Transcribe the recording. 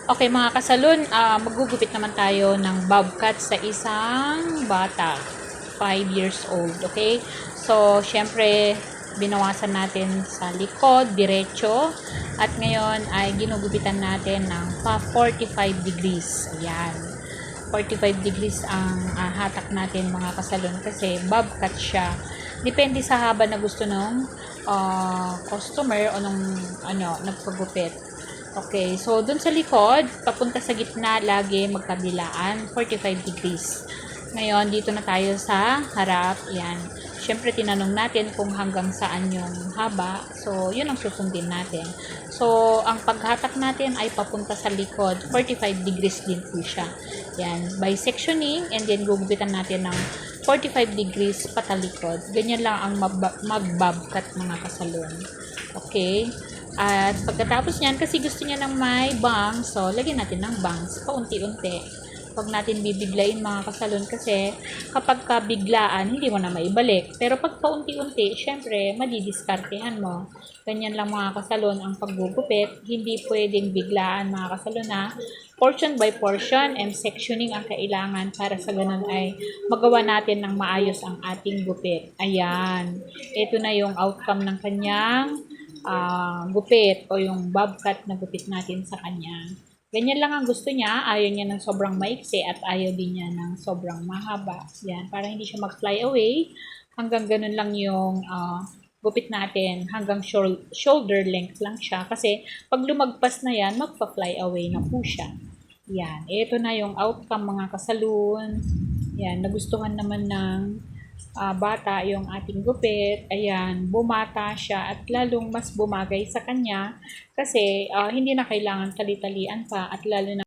Okay mga kasalon, magugupit naman tayo ng bob cut sa isang bata, 5 years old, okay? So, syempre, binawasan natin sa likod, diretso, at ngayon ay ginugupitan natin ng pa 45 degrees. Ayan. 45 degrees ang hatak natin mga kasalon kasi bob cut siya. Depende sa haba na gusto ng customer o nung nagpagupit. Okay, so dun sa likod, papunta sa gitna, lagi magkabilaan, 45 degrees. Ngayon, dito na tayo sa harap. Yan. Siyempre, tinanong natin kung hanggang saan yung haba. So, yun ang susundin natin. So, ang paghatak natin ay papunta sa likod. 45 degrees din po siya. Yan. By sectioning, and then gugupitan natin ng 45 degrees patalikod. Ganyan lang ang mag-bob cut mga kasalon. Okay. At pagkatapos niyan, kasi gusto niya ng may bangs, so lagyan natin ng bangs paunti-unti. Huwag natin bibiglain mga kasalon kasi kapag kabiglaan, hindi mo na maibalik. Pero pag paunti-unti, syempre, madidiskartehan mo. Ganyan lang mga kasalon ang paggugupit. Hindi pwedeng biglaan mga kasalon na portion by portion and sectioning ang kailangan para sa ganun ay magawa natin ng maayos ang ating gupit. Ayan. Ito na yung outcome ng kanyang gupit o yung bob cut na gupit natin sa kanya. Ganyan lang ang gusto niya. Ayaw niya ng sobrang maiksi at ayaw din niya ng sobrang mahaba. Yan, para hindi siya mag-fly away. Hanggang ganun lang yung gupit natin. Hanggang shoulder length lang siya. Kasi pag lumagpas na yan, magpa-fly away na po siya. Yan, ito na yung outcome mga kasalon. Yan, nagustuhan naman ng bata yung ating gupit. Ayan, bumata siya at lalong mas bumagay sa kanya kasi hindi na kailangan tali-talian pa at lalo na